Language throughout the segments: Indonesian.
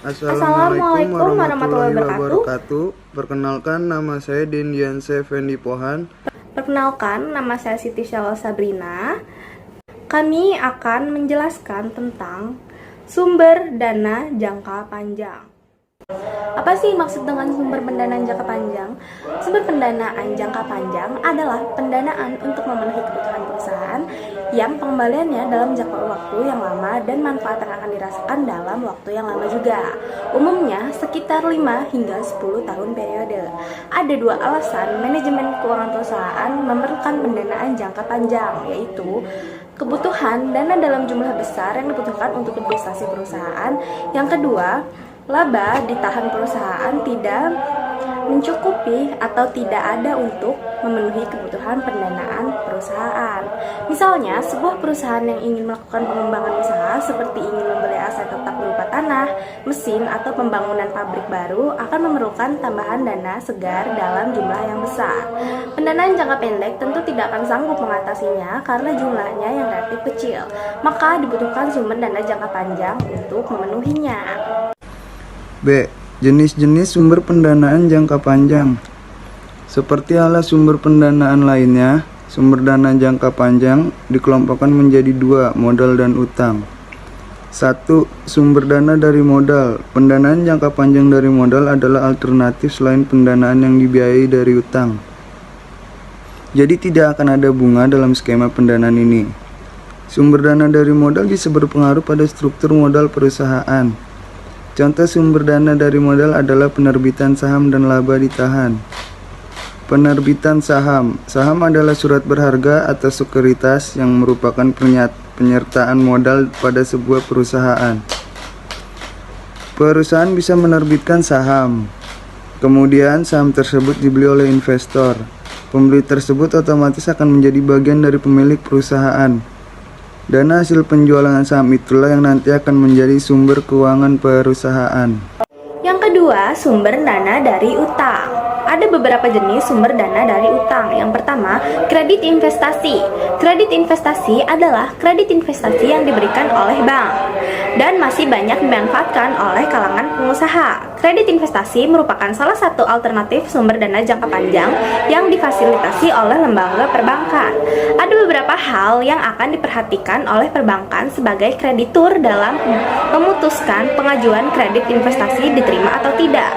Assalamualaikum warahmatullahi wabarakatuh. Perkenalkan, nama saya Dendiansyah Fendi Pohan. Perkenalkan, nama saya Siti Syawal Sabrina. Kami akan menjelaskan tentang sumber dana jangka panjang. Apa sih maksud dengan sumber pendanaan jangka panjang? Sumber pendanaan jangka panjang adalah pendanaan untuk memenuhi kebutuhan perusahaan yang pengembaliannya dalam jangka waktu yang lama dan manfaat yang akan dirasakan dalam waktu yang lama juga. Umumnya sekitar 5 hingga 10 tahun periode. Ada dua alasan manajemen keuangan perusahaan memerlukan pendanaan jangka panjang, yaitu kebutuhan dana dalam jumlah besar yang dibutuhkan untuk investasi perusahaan. Yang kedua, laba ditahan perusahaan tidak mencukupi atau tidak ada untuk memenuhi kebutuhan pendanaan perusahaan. Misalnya, sebuah perusahaan yang ingin melakukan pengembangan usaha seperti ingin membeli aset tetap berupa tanah, mesin, atau pembangunan pabrik baru akan memerlukan tambahan dana segar dalam jumlah yang besar. Pendanaan jangka pendek tentu tidak akan sanggup mengatasinya karena jumlahnya yang relatif kecil. Maka dibutuhkan sumber dana jangka panjang untuk memenuhinya. B. Jenis-jenis sumber pendanaan jangka panjang. Seperti halnya sumber pendanaan lainnya, sumber dana jangka panjang dikelompokkan menjadi dua, modal dan utang. 1. Sumber dana dari modal. Pendanaan jangka panjang dari modal adalah alternatif selain pendanaan yang dibiayai dari utang. Jadi tidak akan ada bunga dalam skema pendanaan ini. Sumber dana dari modal bisa berpengaruh pada struktur modal perusahaan. Contoh sumber dana dari modal adalah penerbitan saham dan laba ditahan. Penerbitan saham. Saham adalah surat berharga atau sekuritas yang merupakan penyertaan modal pada sebuah perusahaan. Perusahaan bisa menerbitkan saham. Kemudian saham tersebut dibeli oleh investor. Pembeli tersebut otomatis akan menjadi bagian dari pemilik perusahaan. Dana hasil penjualan saham itulah yang nanti akan menjadi sumber keuangan perusahaan. Yang kedua, sumber dana dari utang. Ada beberapa jenis sumber dana dari utang. Yang pertama, kredit investasi. Kredit investasi adalah kredit investasi yang diberikan oleh bank dan masih banyak dimanfaatkan oleh kalangan pengusaha. Kredit investasi merupakan salah satu alternatif sumber dana jangka panjang yang difasilitasi oleh lembaga perbankan. Ada beberapa hal yang akan diperhatikan oleh perbankan sebagai kreditur dalam memutuskan pengajuan kredit investasi diterima atau tidak.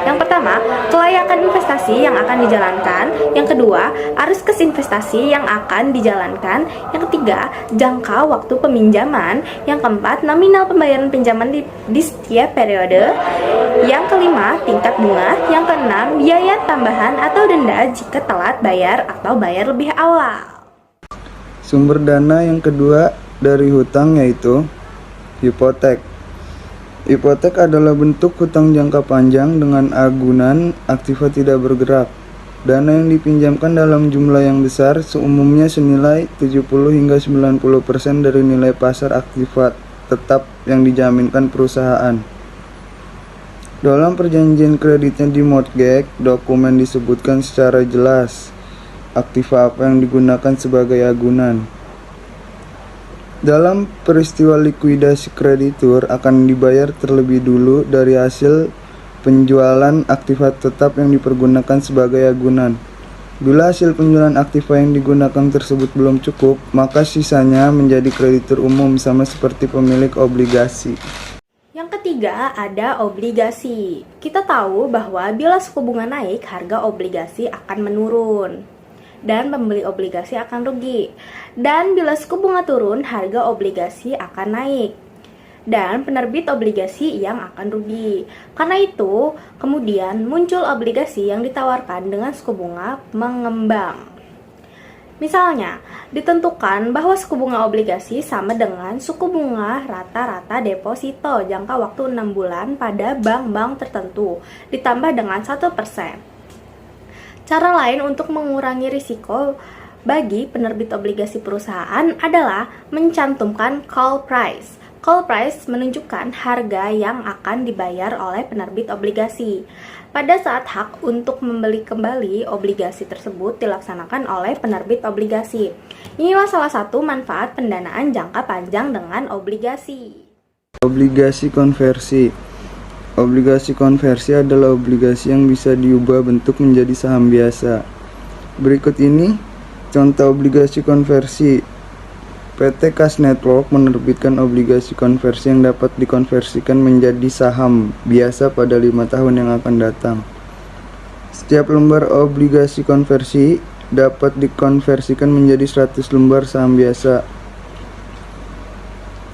Yang pertama, kelayakan investasi yang akan dijalankan. Yang kedua, arus kes investasi yang akan dijalankan. Yang ketiga, jangka waktu peminjaman. Yang keempat, nominal pembayaran pinjaman di setiap periode. Yang kelima, tingkat bunga. Yang keenam, biaya tambahan atau denda jika telat bayar atau bayar lebih awal. Sumber dana yang kedua dari hutang yaitu hipotek. Hipotek adalah bentuk hutang jangka panjang dengan agunan aktiva tidak bergerak. Dana yang dipinjamkan dalam jumlah yang besar seumumnya senilai 70 hingga 90% dari nilai pasar aktiva tetap yang dijaminkan perusahaan. Dalam perjanjian kreditnya di mortgage, dokumen disebutkan secara jelas aktiva apa yang digunakan sebagai agunan. Dalam peristiwa likuidasi kreditur akan dibayar terlebih dulu dari hasil penjualan aktiva tetap yang dipergunakan sebagai agunan. Bila hasil penjualan aktiva yang digunakan tersebut belum cukup, maka sisanya menjadi kreditur umum sama seperti pemilik obligasi. Yang ketiga, ada obligasi. Kita tahu bahwa bila suku bunga naik, harga obligasi akan menurun dan pembeli obligasi akan rugi. Dan bila suku bunga turun, harga obligasi akan naik dan penerbit obligasi yang akan rugi. Karena itu, kemudian muncul obligasi yang ditawarkan dengan suku bunga mengembang. Misalnya, ditentukan bahwa suku bunga obligasi sama dengan suku bunga rata-rata deposito jangka waktu 6 bulan pada bank-bank tertentu, ditambah dengan 1%. Cara lain untuk mengurangi risiko bagi penerbit obligasi perusahaan adalah mencantumkan call price. Call price menunjukkan harga yang akan dibayar oleh penerbit obligasi pada saat hak untuk membeli kembali obligasi tersebut dilaksanakan oleh penerbit obligasi. Inilah salah satu manfaat pendanaan jangka panjang dengan obligasi. Obligasi konversi. Obligasi konversi adalah obligasi yang bisa diubah bentuk menjadi saham biasa. Berikut ini contoh obligasi konversi. PT Kas Network menerbitkan obligasi konversi yang dapat dikonversikan menjadi saham biasa pada 5 tahun yang akan datang. Setiap lembar obligasi konversi dapat dikonversikan menjadi 100 lembar saham biasa.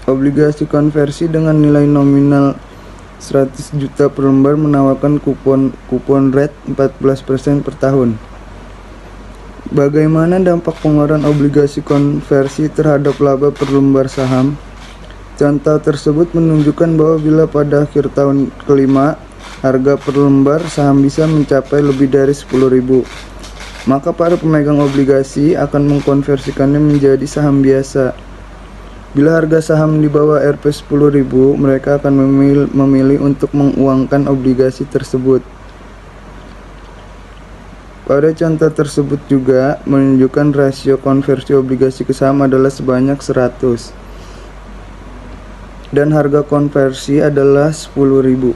Obligasi konversi dengan nilai nominal 100 juta per lembar menawarkan kupon rate 14% per tahun. Bagaimana dampak pengeluaran obligasi konversi terhadap laba per lembar saham? Contoh tersebut menunjukkan bahwa bila pada akhir tahun kelima harga per lembar saham bisa mencapai lebih dari 10.000, maka para pemegang obligasi akan mengkonversikannya menjadi saham biasa. Bila harga saham di bawah Rp 10.000, mereka akan memilih untuk menguangkan obligasi tersebut. Pada contoh tersebut juga menunjukkan rasio konversi obligasi ke saham adalah sebanyak 100 dan harga konversi adalah 10.000.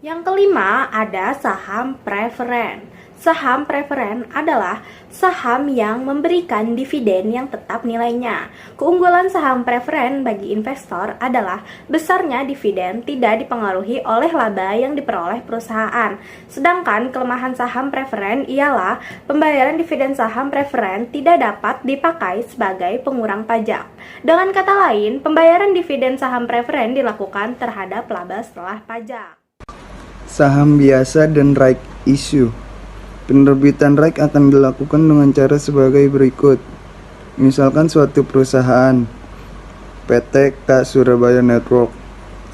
Yang kelima ada saham preferen. Saham preferen adalah saham yang memberikan dividen yang tetap nilainya. Keunggulan saham preferen bagi investor adalah besarnya dividen tidak dipengaruhi oleh laba yang diperoleh perusahaan. Sedangkan kelemahan saham preferen ialah pembayaran dividen saham preferen tidak dapat dipakai sebagai pengurang pajak. Dengan kata lain, pembayaran dividen saham preferen dilakukan terhadap laba setelah pajak. Saham biasa dan right issue. Penerbitan REIC akan dilakukan dengan cara sebagai berikut. Misalkan suatu perusahaan, PT Kas Surabaya Network,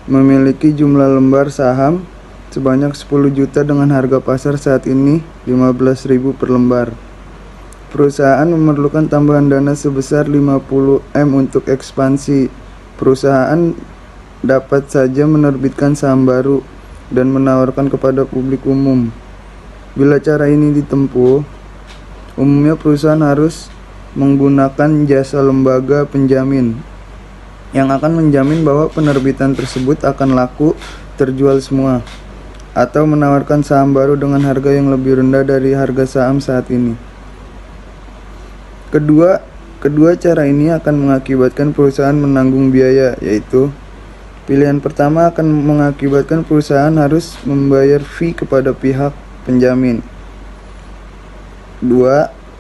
memiliki jumlah lembar saham sebanyak 10 juta dengan harga pasar saat ini 15.000 per lembar. Perusahaan memerlukan tambahan dana sebesar 50 M untuk ekspansi. Perusahaan dapat saja menerbitkan saham baru dan menawarkan kepada publik umum. Bila cara ini ditempuh, umumnya perusahaan harus menggunakan jasa lembaga penjamin yang akan menjamin bahwa penerbitan tersebut akan laku terjual semua, atau menawarkan saham baru dengan harga yang lebih rendah dari harga saham saat ini. Kedua cara ini akan mengakibatkan perusahaan menanggung biaya, yaitu pilihan pertama akan mengakibatkan perusahaan harus membayar fee kepada pihak penjamin. 2.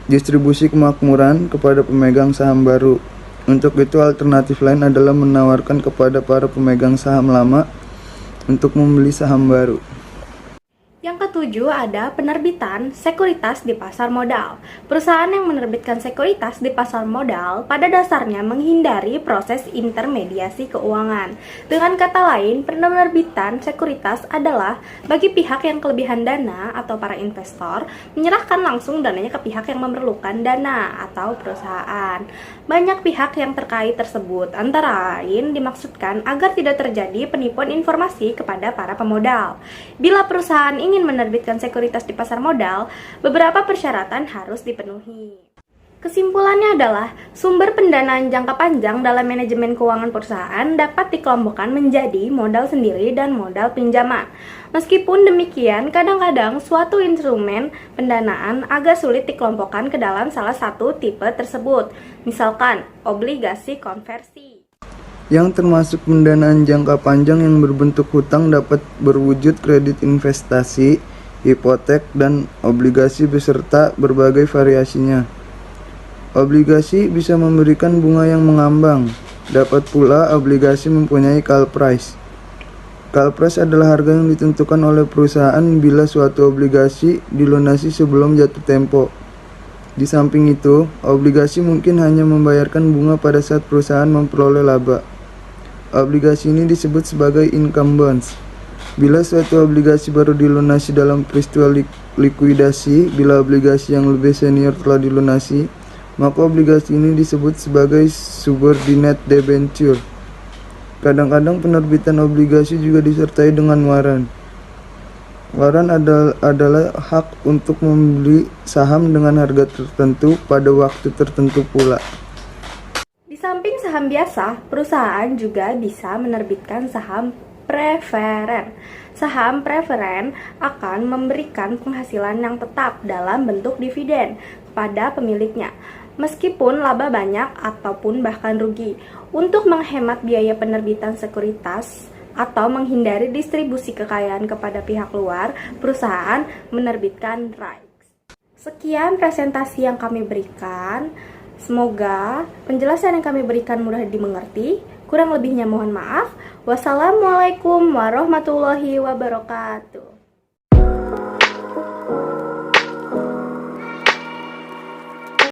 Distribusi kemakmuran kepada pemegang saham baru. Untuk itu alternatif lain adalah menawarkan kepada para pemegang saham lama untuk membeli saham baru. Yang ketujuh ada penerbitan sekuritas di pasar modal. Perusahaan yang menerbitkan sekuritas di pasar modal pada dasarnya menghindari proses intermediasi keuangan. Dengan kata lain, penerbitan sekuritas adalah bagi pihak yang kelebihan dana atau para investor menyerahkan langsung dananya ke pihak yang memerlukan dana atau perusahaan. Banyak pihak yang terkait tersebut, antara lain dimaksudkan agar tidak terjadi penipuan informasi kepada para pemodal. Bila perusahaan ingin menerbitkan sekuritas di pasar modal, beberapa persyaratan harus dipenuhi. Kesimpulannya adalah, sumber pendanaan jangka panjang dalam manajemen keuangan perusahaan dapat dikelompokkan menjadi modal sendiri dan modal pinjaman. Meskipun demikian, kadang-kadang suatu instrumen pendanaan agak sulit dikelompokkan ke dalam salah satu tipe tersebut. Misalkan, obligasi konversi. Yang termasuk pendanaan jangka panjang yang berbentuk hutang dapat berwujud kredit investasi, hipotek, dan obligasi beserta berbagai variasinya. Obligasi bisa memberikan bunga yang mengambang. Dapat pula obligasi mempunyai call price. Call price adalah harga yang ditentukan oleh perusahaan bila suatu obligasi dilunasi sebelum jatuh tempo. Di samping itu, obligasi mungkin hanya membayarkan bunga pada saat perusahaan memperoleh laba. Obligasi ini disebut sebagai income bonds. Bila suatu obligasi baru dilunasi dalam peristiwa likuidasi, bila obligasi yang lebih senior telah dilunasi, maka obligasi ini disebut sebagai subordinate debenture. Kadang-kadang penerbitan obligasi juga disertai dengan waran. Waran adalah hak untuk membeli saham dengan harga tertentu pada waktu tertentu pula. Di samping saham biasa, perusahaan juga bisa menerbitkan saham preferen. Saham preferen akan memberikan penghasilan yang tetap dalam bentuk dividen kepada pemiliknya, meskipun laba banyak ataupun bahkan rugi. Untuk menghemat biaya penerbitan sekuritas atau menghindari distribusi kekayaan kepada pihak luar, perusahaan menerbitkan rights. Sekian presentasi yang kami berikan. Semoga penjelasan yang kami berikan mudah dimengerti. Kurang lebihnya mohon maaf. Wassalamualaikum warahmatullahi wabarakatuh.